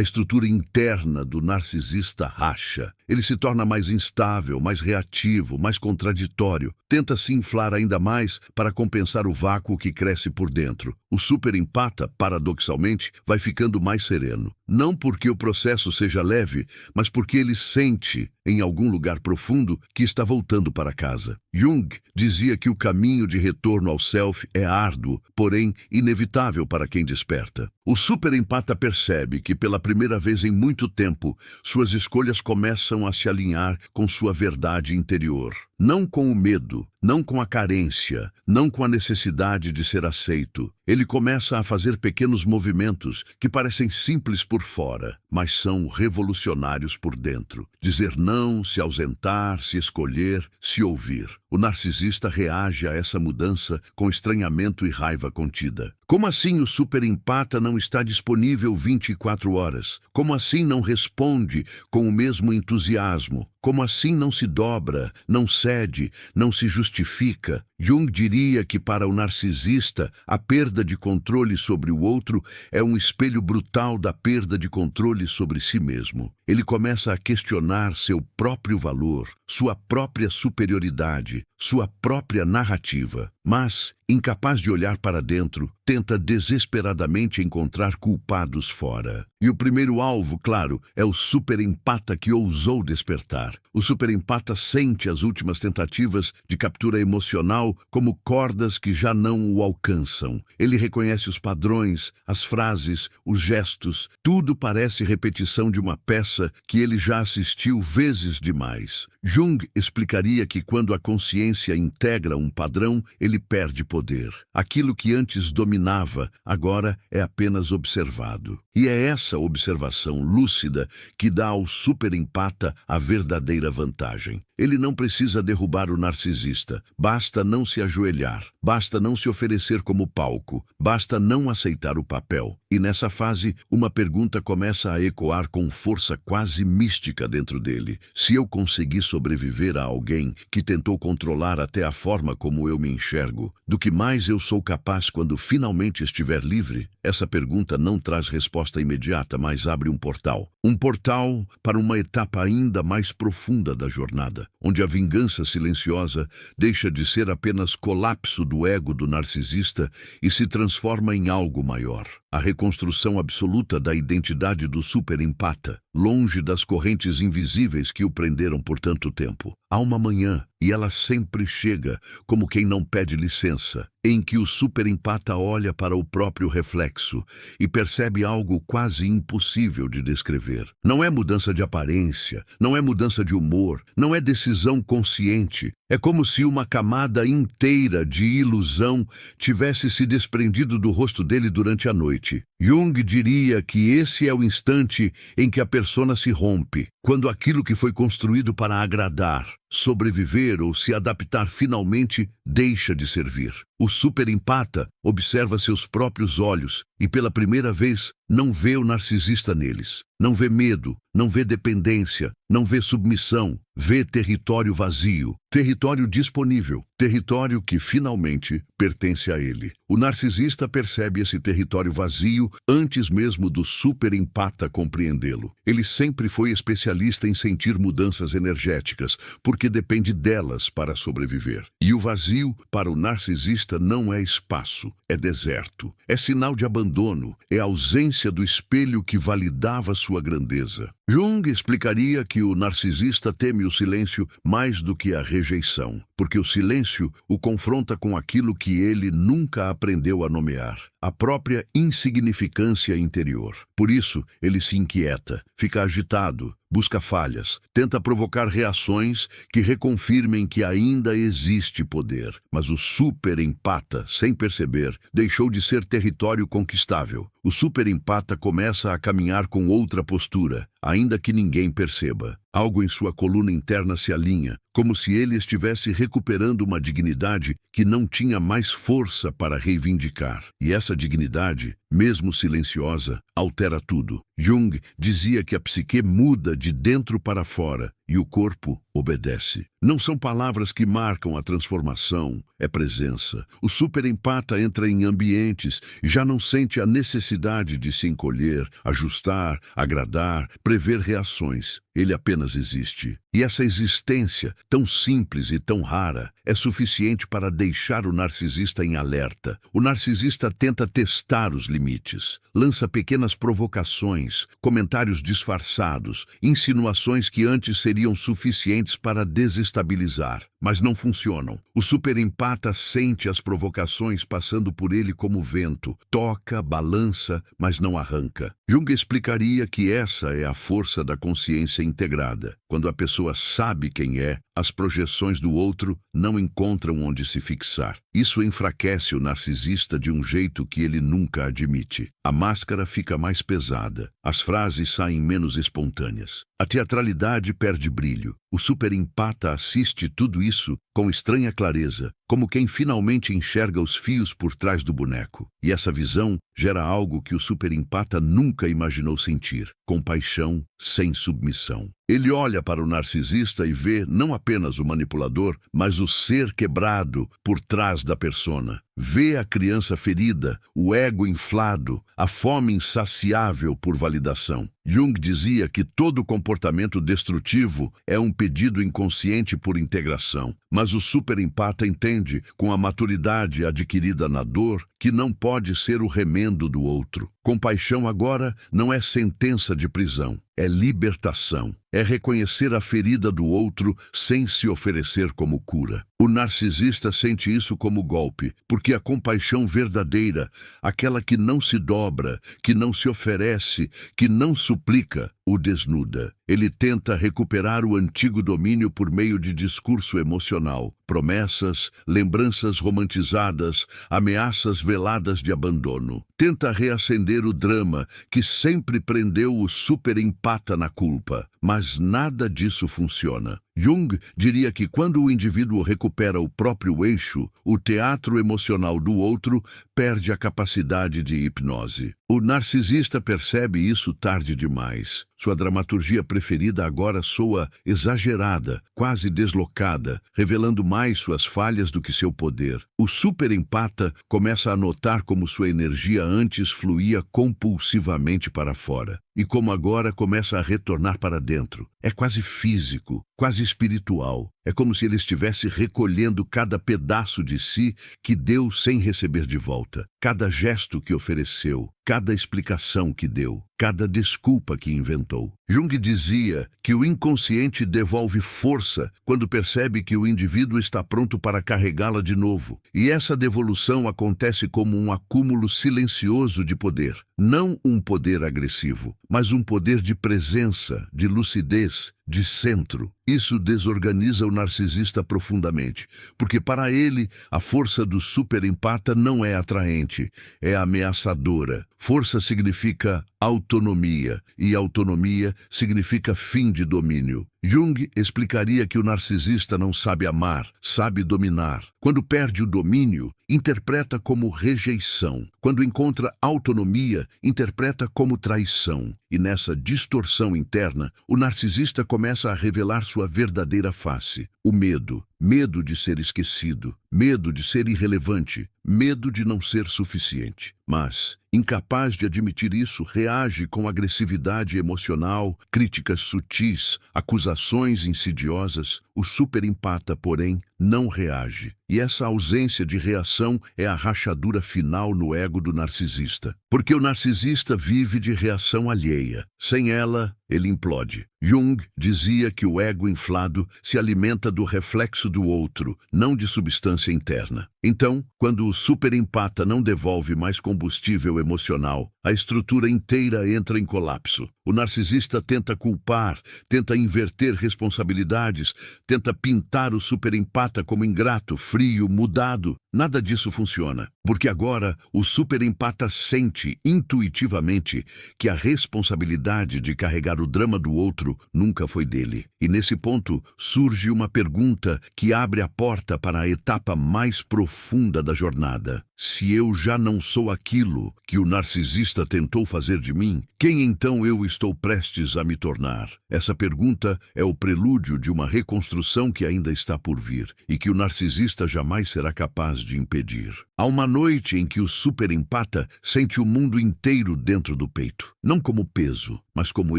estrutura interna do narcisista racha. Ele se torna mais instável, mais reativo, mais contraditório. Tenta se inflar ainda mais para compensar o vácuo que cresce por dentro. O superempata, paradoxalmente, vai ficando mais sereno. Não porque o processo seja leve, mas porque ele sente, em algum lugar profundo, que está voltando para casa. Jung dizia que o caminho de retorno ao self é árduo, porém inevitável para quem desperta. O superempata percebe que, pela primeira vez em muito tempo, suas escolhas começam a se alinhar com sua verdade interior. Não com o medo, não com a carência, não com a necessidade de ser aceito. Ele começa a fazer pequenos movimentos que parecem simples por fora, mas são revolucionários por dentro. Dizer não, se ausentar, se escolher, se ouvir. O narcisista reage a essa mudança com estranhamento e raiva contida. Como assim o superempata não está disponível 24 horas? Como assim não responde com o mesmo entusiasmo? Como assim não se dobra, não cede, não se justifica? Jung diria que para o narcisista, a perda de controle sobre o outro é um espelho brutal da perda de controle sobre si mesmo. Ele começa a questionar seu próprio valor, sua própria superioridade, sua própria narrativa. Mas, incapaz de olhar para dentro, tenta desesperadamente encontrar culpados fora. E o primeiro alvo, claro, é o superempata que ousou despertar. O superempata sente as últimas tentativas de captura emocional como cordas que já não o alcançam. Ele reconhece os padrões, as frases, os gestos. Tudo parece repetição de uma peça que ele já assistiu vezes demais. Jung explicaria que quando a consciência integra um padrão, ele perde poder. Aquilo que antes dominava, agora é apenas observado. E é essa observação lúcida que dá ao superempata a verdadeira vantagem. Ele não precisa derrubar o narcisista, basta não se ajoelhar, basta não se oferecer como palco, basta não aceitar o papel. E nessa fase, uma pergunta começa a ecoar com força quase mística dentro dele. Se eu conseguir sobreviver a alguém que tentou controlar até a forma como eu me enxergo, do que mais eu sou capaz quando finalmente estiver livre? Essa pergunta não traz resposta imediata, mas abre um portal. Um portal para uma etapa ainda mais profunda da jornada, onde a vingança silenciosa deixa de ser apenas colapso do ego do narcisista e se transforma em algo maior. A reconstrução absoluta da identidade do superempata, longe das correntes invisíveis que o prenderam por tanto tempo. Há uma manhã, e ela sempre chega, como quem não pede licença, em que o superempata olha para o próprio reflexo e percebe algo quase impossível de descrever. Não é mudança de aparência, não é mudança de humor, não é decisão consciente. É como se uma camada inteira de ilusão tivesse se desprendido do rosto dele durante a noite. Jung diria que esse é o instante em que a persona se rompe, quando aquilo que foi construído para agradar, sobreviver ou se adaptar finalmente deixa de servir. O superempata observa seus próprios olhos e, pela primeira vez, não vê o narcisista neles. Não vê medo, não vê dependência, não vê submissão, vê território vazio, território disponível, território que finalmente pertence a ele. O narcisista percebe esse território vazio antes mesmo do superempata compreendê-lo. Ele sempre foi especialista em sentir mudanças energéticas, porque porque depende delas para sobreviver. E o vazio, para o narcisista, não é espaço, é deserto. É sinal de abandono, é ausência do espelho que validava sua grandeza. Jung explicaria que o narcisista teme o silêncio mais do que a rejeição, porque o silêncio o confronta com aquilo que ele nunca aprendeu a nomear, a própria insignificância interior. Por isso, ele se inquieta, fica agitado, busca falhas, tenta provocar reações que reconfirmem que ainda existe poder. Mas o superempata, sem perceber, deixou de ser território conquistável. O superempata começa a caminhar com outra postura, ainda que ninguém perceba. Algo em sua coluna interna se alinha, como se ele estivesse recuperando uma dignidade que não tinha mais força para reivindicar. E essa dignidade, mesmo silenciosa, altera tudo. Jung dizia que a psique muda de dentro para fora e o corpo obedece. Não são palavras que marcam a transformação, é presença. O superempata entra em ambientes e já não sente a necessidade de se encolher, ajustar, agradar, prever reações. Ele apenas existe. E essa existência, tão simples e tão rara, é suficiente para deixar o narcisista em alerta. O narcisista tenta testar os limites, lança pequenas provocações, comentários disfarçados, insinuações que antes seriam suficientes para desestabilizar, mas não funcionam. O superempata sente as provocações passando por ele como vento, toca, balança, mas não arranca. Jung explicaria que essa é a força da consciência integrada. Quando a pessoa sabe quem é, as projeções do outro não encontram onde se fixar. Isso enfraquece o narcisista de um jeito que ele nunca admite. A máscara fica mais pesada, as frases saem menos espontâneas. A teatralidade perde brilho. O superempata assiste tudo isso com estranha clareza, como quem finalmente enxerga os fios por trás do boneco. E essa visão gera algo que o superempata nunca imaginou sentir: compaixão sem submissão. Ele olha para o narcisista e vê não apenas o manipulador, mas o ser quebrado por trás da persona. Vê a criança ferida, o ego inflado, a fome insaciável por validação. Jung dizia que todo comportamento destrutivo é um pedido inconsciente por integração, mas o superempata entende, com a maturidade adquirida na dor, que não pode ser o remendo do outro. Compaixão agora não é sentença de prisão, é libertação. É reconhecer a ferida do outro sem se oferecer como cura. O narcisista sente isso como golpe, porque a compaixão verdadeira, aquela que não se dobra, que não se oferece, que não suplica, o desnuda. Ele tenta recuperar o antigo domínio por meio de discurso emocional, promessas, lembranças romantizadas, ameaças veladas de abandono. Tenta reacender o drama que sempre prendeu o superempata na culpa, mas nada disso funciona. Jung diria que quando o indivíduo recupera o próprio eixo, o teatro emocional do outro perde a capacidade de hipnose. O narcisista percebe isso tarde demais. Sua dramaturgia preferida agora soa exagerada, quase deslocada, revelando mais suas falhas do que seu poder. O superempata começa a notar como sua energia antes fluía compulsivamente para fora, e como agora começa a retornar para dentro. É quase físico, quase espiritual. É como se ele estivesse recolhendo cada pedaço de si que deu sem receber de volta, cada gesto que ofereceu, cada explicação que deu, cada desculpa que inventou. Jung dizia que o inconsciente devolve força quando percebe que o indivíduo está pronto para carregá-la de novo. E essa devolução acontece como um acúmulo silencioso de poder. Não um poder agressivo, mas um poder de presença, de lucidez, de centro. Isso desorganiza o narcisista profundamente, porque para ele a força do superempata não é atraente, é ameaçadora. Força significa autonomia, e autonomia significa fim de domínio. Jung explicaria que o narcisista não sabe amar, sabe dominar. Quando perde o domínio, interpreta como rejeição. Quando encontra autonomia, interpreta como traição. E nessa distorção interna, o narcisista começa a revelar sua verdadeira face: o medo. Medo de ser esquecido, medo de ser irrelevante, medo de não ser suficiente. Mas, incapaz de admitir isso, reage com agressividade emocional, críticas sutis, acusações insidiosas. O superempata, porém, não reage. E essa ausência de reação é a rachadura final no ego do narcisista. Porque o narcisista vive de reação alheia. Sem ela, ele implode. Jung dizia que o ego inflado se alimenta do reflexo do outro, não de substância interna. Então, quando o superempata não devolve mais combustível emocional, a estrutura inteira entra em colapso. O narcisista tenta culpar, tenta inverter responsabilidades, tenta pintar o superempata como ingrato, frio, mudado. Nada disso funciona, porque agora o superempata sente intuitivamente que a responsabilidade de carregar o drama do outro nunca foi dele. E nesse ponto surge uma pergunta que abre a porta para a etapa mais profunda da jornada. Se eu já não sou aquilo que o narcisista tentou fazer de mim, quem então eu estou prestes a me tornar? Essa pergunta é o prelúdio de uma reconstrução que ainda está por vir e que o narcisista jamais será capaz de impedir. Há uma noite em que o superempata sente o mundo inteiro dentro do peito, não como peso, mas como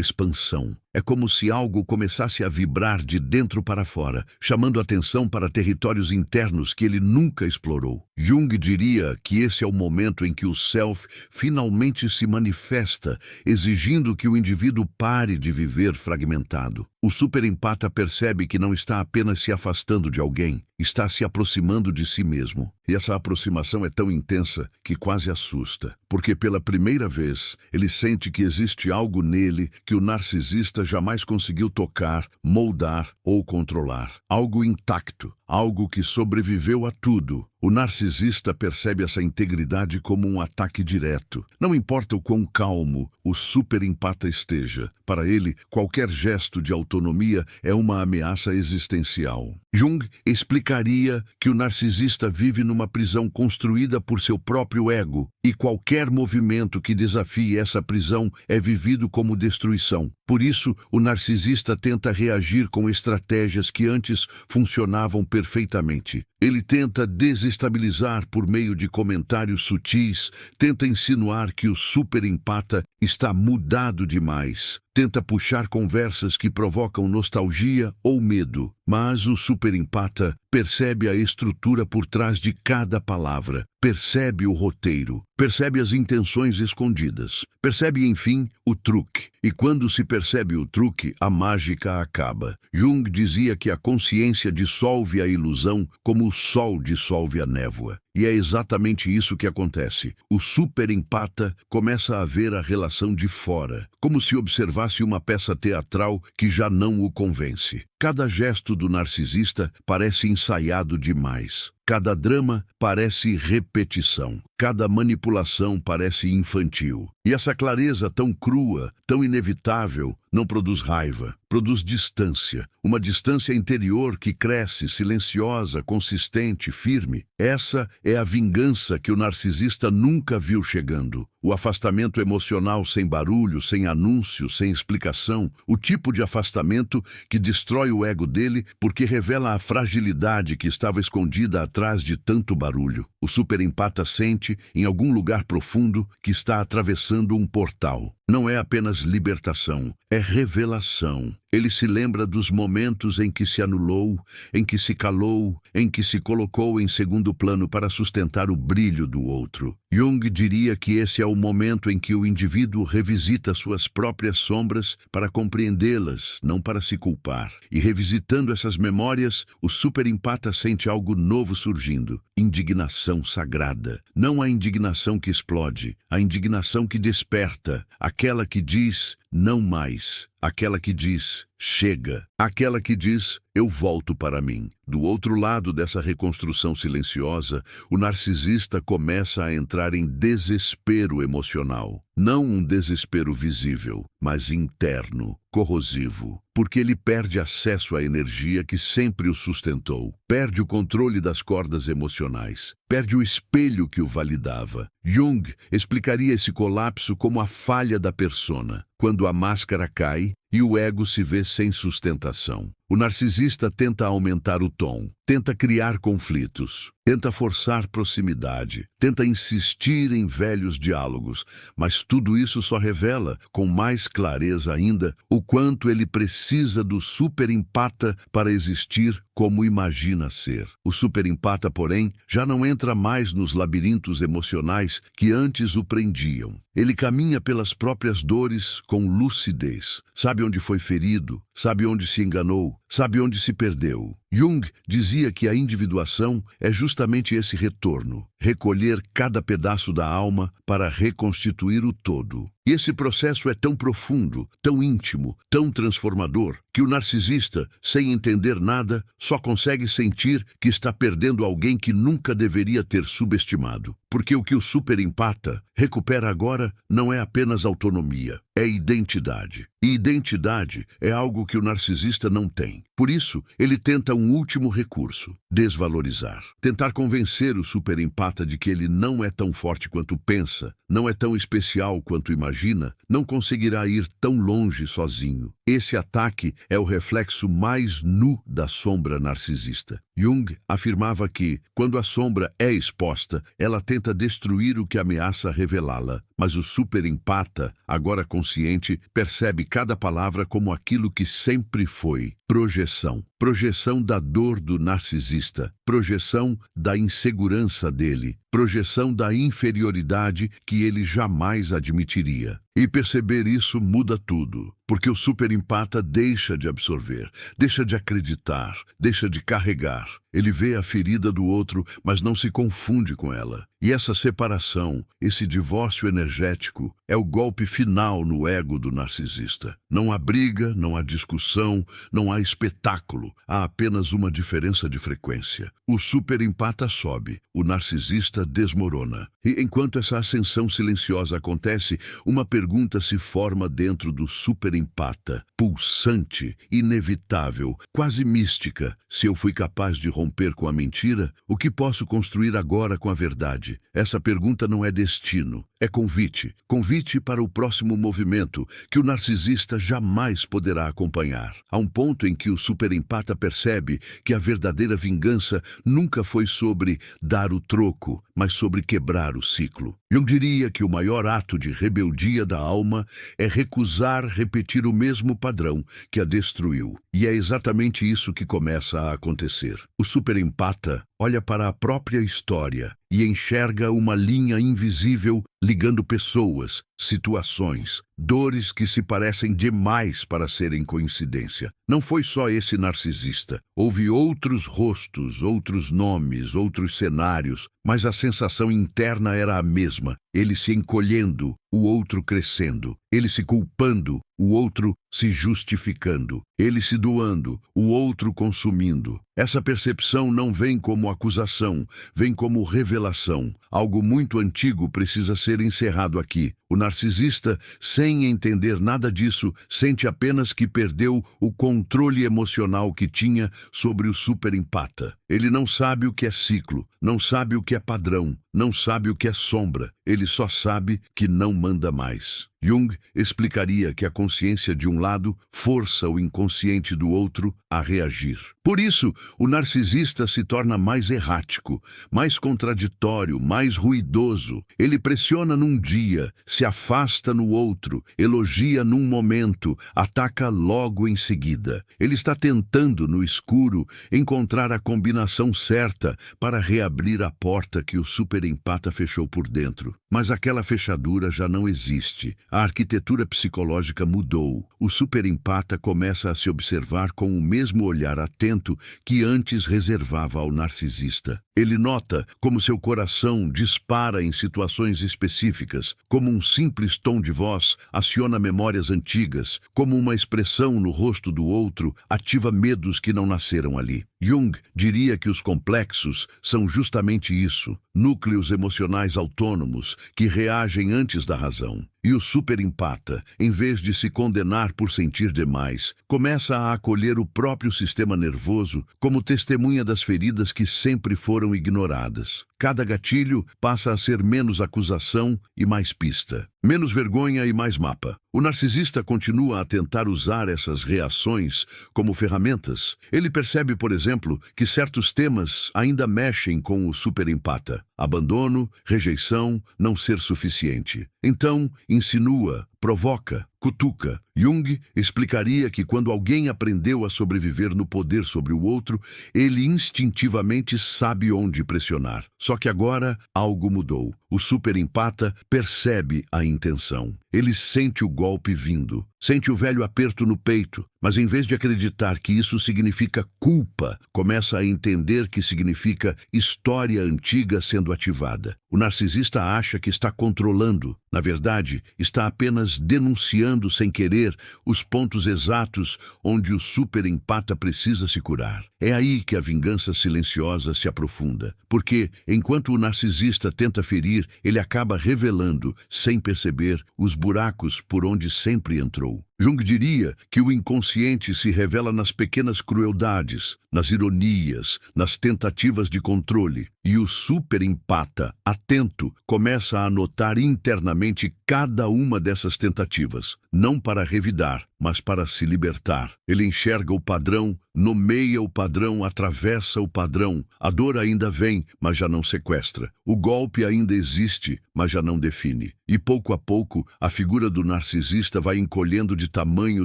expansão. É como se algo começasse a vibrar de dentro para fora, chamando atenção para territórios internos que ele nunca explorou. Jung diria que esse é o momento em que o self finalmente se manifesta, exigindo que o indivíduo pare de viver fragmentado. O superempata percebe que não está apenas se afastando de alguém, está se aproximando de si mesmo. E essa aproximação é tão intensa que quase assusta, porque pela primeira vez ele sente que existe algo nele que o narcisista jamais conseguiu tocar, moldar ou controlar. Algo intacto, algo que sobreviveu a tudo. O narcisista percebe essa integridade como um ataque direto. Não importa o quão calmo o superempata esteja, para ele, qualquer gesto de autonomia é uma ameaça existencial. Jung explicaria que o narcisista vive numa prisão construída por seu próprio ego, e qualquer movimento que desafie essa prisão é vivido como destruição. Por isso, o narcisista tenta reagir com estratégias que antes funcionavam perfeitamente. Ele tenta desestabilizar por meio de comentários sutis, tenta insinuar que o superempata está mudado demais, tenta puxar conversas que provocam nostalgia ou medo. Mas o superempata percebe a estrutura por trás de cada palavra, percebe o roteiro, percebe as intenções escondidas, percebe, enfim, o truque. E quando se percebe o truque, a mágica acaba. Jung dizia que a consciência dissolve a ilusão como o sol dissolve a névoa. E é exatamente isso que acontece. O superempata começa a ver a relação de fora, como se observasse uma peça teatral que já não o convence. Cada gesto do narcisista parece ensaiado demais. Cada drama parece repetição. Cada manipulação parece infantil. E essa clareza tão crua, tão inevitável, não produz raiva, produz distância. Uma distância interior que cresce, silenciosa, consistente, firme. Essa é a vingança que o narcisista nunca viu chegando. O afastamento emocional sem barulho, sem anúncio, sem explicação. O tipo de afastamento que destrói o ego dele porque revela a fragilidade que estava escondida atrás de tanto barulho. O superempata sente, em algum lugar profundo, que está atravessando um portal. Não é apenas libertação, é revelação. Ele se lembra dos momentos em que se anulou, em que se calou, em que se colocou em segundo plano para sustentar o brilho do outro. Jung diria que esse é o momento em que o indivíduo revisita suas próprias sombras para compreendê-las, não para se culpar. E revisitando essas memórias, o superempata sente algo novo surgindo. Indignação sagrada. Não a indignação que explode, a indignação que desperta, aquela que diz não mais, aquela que diz chega, aquela que diz eu volto para mim. Do outro lado dessa reconstrução silenciosa, o narcisista começa a entrar em desespero emocional. Não um desespero visível, mas interno, corrosivo, porque ele perde acesso à energia que sempre o sustentou, perde o controle das cordas emocionais, perde o espelho que o validava. Jung explicaria esse colapso como a falha da persona. Quando a máscara cai, e o ego se vê sem sustentação. O narcisista tenta aumentar o tom, tenta criar conflitos, tenta forçar proximidade, tenta insistir em velhos diálogos, mas tudo isso só revela, com mais clareza ainda, o quanto ele precisa do superempata para existir como imagina ser. O superempata, porém, já não entra mais nos labirintos emocionais que antes o prendiam. Ele caminha pelas próprias dores com lucidez. Sabe onde foi ferido, sabe onde se enganou, sabe onde se perdeu. Jung dizia que a individuação é justamente esse retorno, recolher cada pedaço da alma para reconstituir o todo. E esse processo é tão profundo, tão íntimo, tão transformador, que o narcisista, sem entender nada, só consegue sentir que está perdendo alguém que nunca deveria ter subestimado. Porque o que o superempata recupera agora não é apenas autonomia, é identidade. E identidade é algo que o narcisista não tem. Por isso, ele tenta um último recurso: desvalorizar. Tentar convencer o superempata de que ele não é tão forte quanto pensa, não é tão especial quanto imagina, não conseguirá ir tão longe sozinho. Esse ataque é o reflexo mais nu da sombra narcisista. Jung afirmava que, quando a sombra é exposta, ela tenta destruir o que ameaça revelá-la. Mas o superempata, agora consciente, percebe cada palavra como aquilo que sempre foi: projeção. Projeção da dor do narcisista, projeção da insegurança dele, projeção da inferioridade que ele jamais admitiria. E perceber isso muda tudo, porque o superempata deixa de absorver, deixa de acreditar, deixa de carregar. Ele vê a ferida do outro, mas não se confunde com ela. E essa separação, esse divórcio energético, é o golpe final no ego do narcisista. Não há briga, não há discussão, não há espetáculo. Há apenas uma diferença de frequência. O superempata sobe, o narcisista desmorona. E enquanto essa ascensão silenciosa acontece, uma pergunta se forma dentro do superempata, pulsante, inevitável, quase mística. Se eu fui capaz de romper com a mentira, o que posso construir agora com a verdade? Essa pergunta não é destino, é convite. Convite para o próximo movimento que o narcisista jamais poderá acompanhar. Há um ponto em que o superempata percebe que a verdadeira vingança nunca foi sobre dar o troco, mas sobre quebrar o ciclo. Eu diria que o maior ato de rebeldia da alma é recusar repetir o mesmo padrão que a destruiu. E é exatamente isso que começa a acontecer. O superempata olha para a própria história e enxerga uma linha invisível ligando pessoas, situações, dores que se parecem demais para serem coincidência. Não foi só esse narcisista. Houve outros rostos, outros nomes, outros cenários, mas a sensação interna era a mesma. Ele se encolhendo, o outro crescendo. Ele se culpando, o outro se justificando. Ele se doando, o outro consumindo. Essa percepção não vem como acusação, vem como revelação. Algo muito antigo precisa ser encerrado aqui. O narcisista, sem entender nada disso, sente apenas que perdeu o controle emocional que tinha sobre o superempata. Ele não sabe o que é ciclo, não sabe o que é padrão, não sabe o que é sombra. Ele só sabe que não manda mais. Jung explicaria que a consciência de um lado força o inconsciente do outro a reagir. Por isso, o narcisista se torna mais errático, mais contraditório, mais ruidoso. Ele pressiona num dia, se afasta no outro, elogia num momento, ataca logo em seguida. Ele está tentando, no escuro, encontrar a combinação certa para reabrir a porta que o superempata fechou por dentro. Mas aquela fechadura já não existe. A arquitetura psicológica mudou. O superempata começa a se observar com o mesmo olhar atento que antes reservava ao narcisista. Ele nota como seu coração dispara em situações específicas, como um simples tom de voz aciona memórias antigas, como uma expressão no rosto do outro ativa medos que não nasceram ali. Jung diria que os complexos são justamente isso, núcleos emocionais autônomos que reagem antes da razão. E o superempata, em vez de se condenar por sentir demais, começa a acolher o próprio sistema nervoso como testemunha das feridas que sempre foram ignoradas. cada gatilho passa a ser menos acusação e mais pista, menos vergonha e mais mapa. O narcisista continua a tentar usar essas reações como ferramentas. Ele percebe, por exemplo, que certos temas ainda mexem com o superempata. Abandono, rejeição, não ser suficiente. Então, insinua, provoca, cutuca. Jung explicaria que quando alguém aprendeu a sobreviver no poder sobre o outro, ele instintivamente sabe onde pressionar. Só que agora algo mudou. O superempata percebe a intenção. Ele sente o golpe vindo, sente o velho aperto no peito, mas em vez de acreditar que isso significa culpa, começa a entender que significa história antiga sendo ativada. O narcisista acha que está controlando. Na verdade, está apenas denunciando sem querer os pontos exatos onde o superempata precisa se curar. É aí que a vingança silenciosa se aprofunda, porque, enquanto o narcisista tenta ferir, ele acaba revelando, sem perceber, os buracos por onde sempre entrou. Jung diria que o inconsciente se revela nas pequenas crueldades, nas ironias, nas tentativas de controle. E o superempata, atento, começa a anotar internamente cada uma dessas tentativas, não para revidar, mas para se libertar. Ele enxerga o padrão, nomeia o padrão, atravessa o padrão. A dor ainda vem, mas já não sequestra. O golpe ainda existe, mas já não define. E pouco a pouco, a figura do narcisista vai encolhendo de tamanho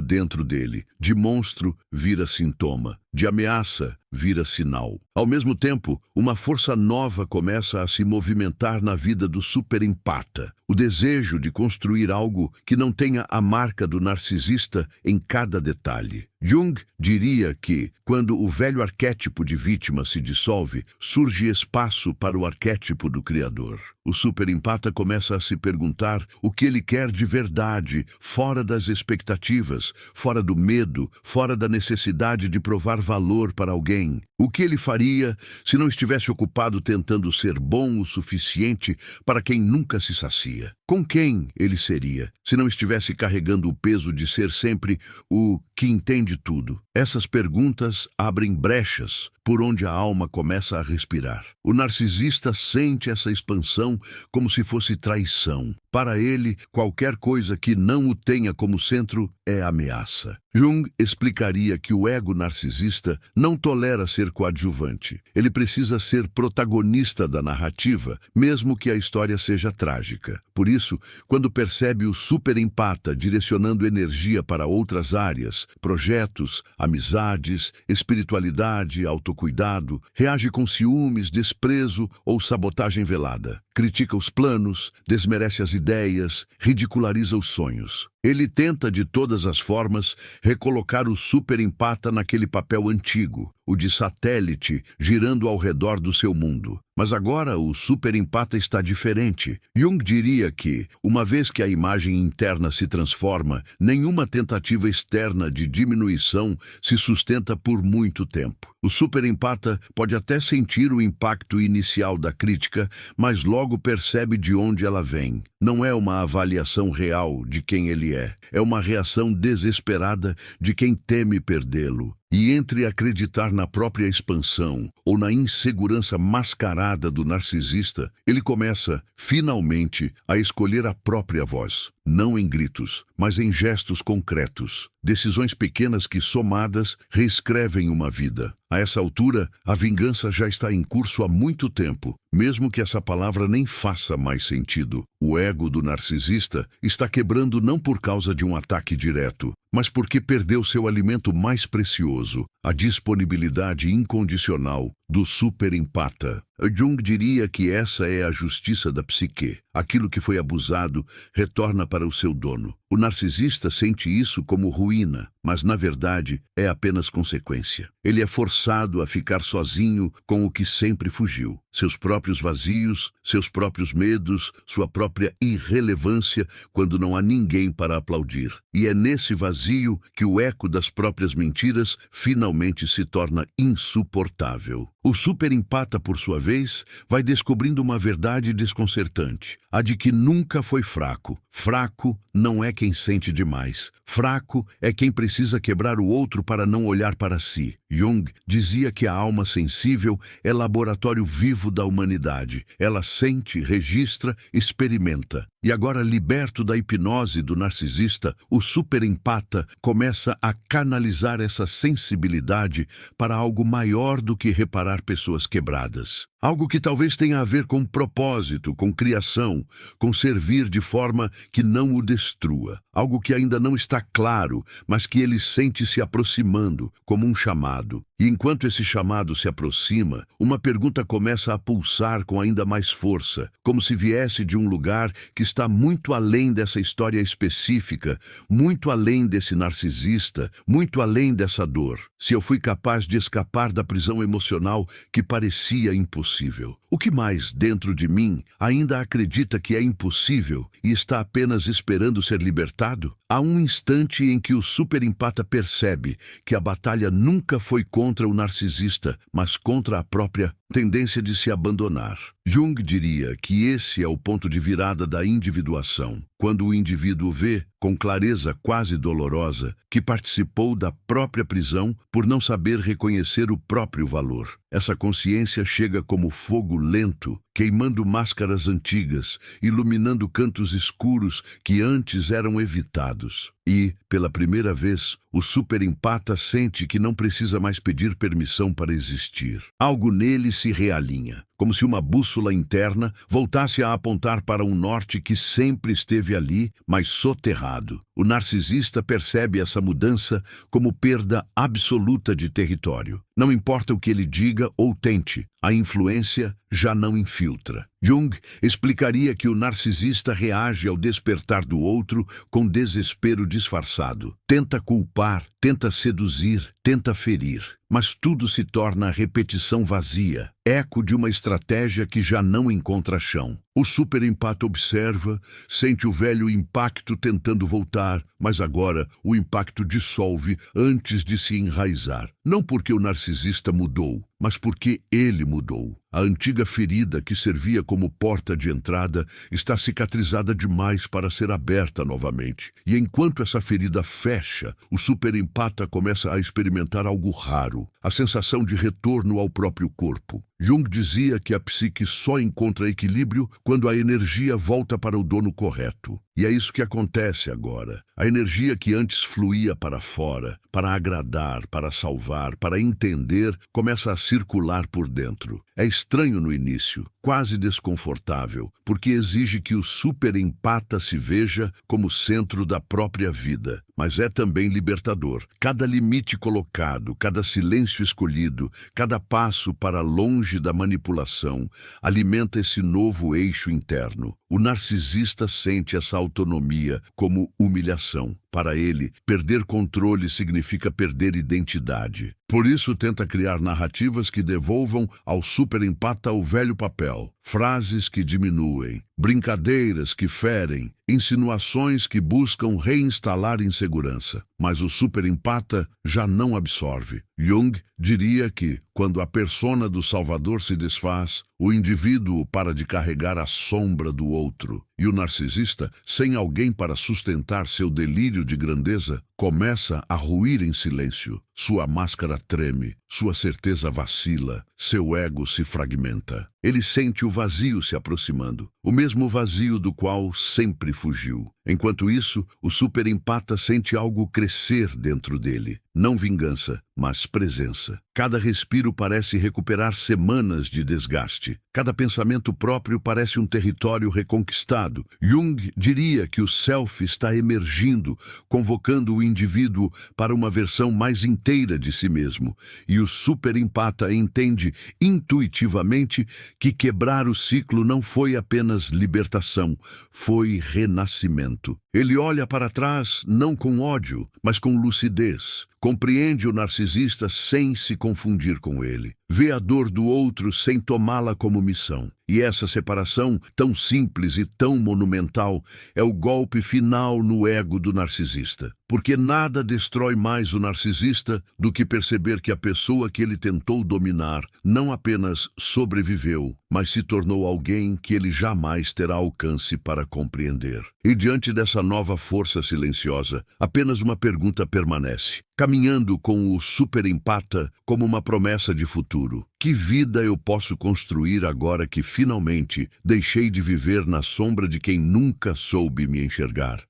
dentro dele. De monstro, vira sintoma. De ameaça, vira sinal. Ao mesmo tempo, uma força nova começa a se movimentar na vida do superempata. O desejo de construir algo que não tenha a marca do narcisista em cada detalhe. Jung diria que, quando o velho arquétipo de vítima se dissolve, surge espaço para o arquétipo do criador. O superempata começa a se perguntar o que ele quer de verdade, fora das expectativas, fora do medo, fora da necessidade de provar valor para alguém. O que ele faria se não estivesse ocupado tentando ser bom o suficiente para quem nunca se sacia? Com quem ele seria se não estivesse carregando o peso de ser sempre o que entende tudo? Essas perguntas abrem brechas por onde a alma começa a respirar. O narcisista sente essa expansão como se fosse traição. Para ele, qualquer coisa que não o tenha como centro é ameaça. Jung explicaria que o ego narcisista não tolera ser coadjuvante. Ele precisa ser protagonista da narrativa, mesmo que a história seja trágica. Por isso, quando percebe o superempata direcionando energia para outras áreas, projetos, amizades, espiritualidade, autocuidado, reage com ciúmes, desprezo ou sabotagem velada. Critica os planos, desmerece as ideias, ridiculariza os sonhos. Ele tenta de todas as formas recolocar o superempata naquele papel antigo, o de satélite, girando ao redor do seu mundo. Mas agora o superempata está diferente. Jung diria que, uma vez que a imagem interna se transforma, nenhuma tentativa externa de diminuição se sustenta por muito tempo. O superempata pode até sentir o impacto inicial da crítica, mas logo percebe de onde ela vem. Não é uma avaliação real de quem ele é uma reação desesperada de quem teme perdê-lo. E entre acreditar na própria expansão ou na insegurança mascarada do narcisista, ele começa, finalmente, a escolher a própria voz. Não em gritos, mas em gestos concretos. Decisões pequenas que, somadas, reescrevem uma vida. A essa altura, a vingança já está em curso há muito tempo, mesmo que essa palavra nem faça mais sentido. O ego do narcisista está quebrando não por causa de um ataque direto, mas porque perdeu seu alimento mais precioso, a disponibilidade incondicional do superempata. Jung diria que essa é a justiça da psique. Aquilo que foi abusado retorna para o seu dono. O narcisista sente isso como ruína, mas na verdade é apenas consequência. Ele é forçado a ficar sozinho com o que sempre fugiu. Seus próprios vazios, seus próprios medos, sua própria irrelevância quando não há ninguém para aplaudir. E é nesse vazio que o eco das próprias mentiras finalmente se torna insuportável. O superempata, por sua vez, vai descobrindo uma verdade desconcertante, a de que nunca foi fraco. Fraco não é quem sente demais. Fraco é quem precisa quebrar o outro para não olhar para si. Jung dizia que a alma sensível é laboratório vivo da humanidade. Ela sente, registra, experimenta. E agora, liberto da hipnose do narcisista, o superempata começa a canalizar essa sensibilidade para algo maior do que reparar pessoas quebradas. Algo que talvez tenha a ver com propósito, com criação, com servir de forma que não o destrua. Algo que ainda não está claro, mas que ele sente se aproximando, como um chamado. E enquanto esse chamado se aproxima, uma pergunta começa a pulsar com ainda mais força, como se viesse de um lugar que está muito além dessa história específica, muito além desse narcisista, muito além dessa dor. Se eu fui capaz de escapar da prisão emocional que parecia impossível, o que mais dentro de mim ainda acredita que é impossível e está apenas esperando ser libertado? Há um instante em que o superempata percebe que a batalha nunca foi contra o narcisista, mas contra a própria tendência de se abandonar. Jung diria que esse é o ponto de virada da individuação, quando o indivíduo vê, com clareza quase dolorosa, que participou da própria prisão por não saber reconhecer o próprio valor. Essa consciência chega como fogo lento, queimando máscaras antigas, iluminando cantos escuros que antes eram evitados. E, pela primeira vez, o superempata sente que não precisa mais pedir permissão para existir. Algo nele se realinha, como se uma bússola interna voltasse a apontar para um norte que sempre esteve ali, mas soterrado. O narcisista percebe essa mudança como perda absoluta de território. Não importa o que ele diga ou tente, a influência já não infiltra. Jung explicaria que o narcisista reage ao despertar do outro com desespero disfarçado. Tenta culpar, tenta seduzir, tenta ferir. Mas tudo se torna repetição vazia, eco de uma estratégia que já não encontra chão. O superempata observa, sente o velho impacto tentando voltar, mas agora o impacto dissolve antes de se enraizar. Não porque o narcisista mudou, mas porque ele mudou. A antiga ferida que servia como porta de entrada está cicatrizada demais para ser aberta novamente. E enquanto essa ferida fecha, o superempata começa a experimentar algo raro, a sensação de retorno ao próprio corpo. Jung dizia que a psique só encontra equilíbrio quando a energia volta para o dono correto. E é isso que acontece agora. A energia que antes fluía para fora, para agradar, para salvar, para entender, começa a circular por dentro. É estranho no início, quase desconfortável, porque exige que o superempata se veja como centro da própria vida. Mas é também libertador. Cada limite colocado, cada silêncio escolhido, cada passo para longe da manipulação, alimenta esse novo eixo interno. O narcisista sente essa autonomia como humilhação. Para ele, perder controle significa perder identidade. Por isso, tenta criar narrativas que devolvam ao superempata o velho papel. Frases que diminuem, brincadeiras que ferem, insinuações que buscam reinstalar insegurança. Mas o superempata já não absorve. Jung diria que, quando a persona do Salvador se desfaz, o indivíduo para de carregar a sombra do outro. E o narcisista, sem alguém para sustentar seu delírio de grandeza, começa a ruir em silêncio. Sua máscara treme, sua certeza vacila, seu ego se fragmenta. Ele sente o vazio se aproximando, o mesmo vazio do qual sempre fugiu. Enquanto isso, o superempata sente algo crescer dentro dele. Não vingança, mas presença. Cada respiro parece recuperar semanas de desgaste. Cada pensamento próprio parece um território reconquistado. Jung diria que o self está emergindo, convocando o indivíduo para uma versão mais inteira de si mesmo. E o superempata entende intuitivamente que quebrar o ciclo não foi apenas libertação, foi renascimento. Ele olha para trás não com ódio, mas com lucidez, Compreende o narcisista sem se confundir com ele. Vê a dor do outro sem tomá-la como missão. E essa separação, tão simples e tão monumental, é o golpe final no ego do narcisista. Porque nada destrói mais o narcisista do que perceber que a pessoa que ele tentou dominar não apenas sobreviveu, mas se tornou alguém que ele jamais terá alcance para compreender. E diante dessa nova força silenciosa, apenas uma pergunta permanece, caminhando com o superempata como uma promessa de futuro. Que vida eu posso construir agora que finalmente deixei de viver na sombra de quem nunca soube me enxergar?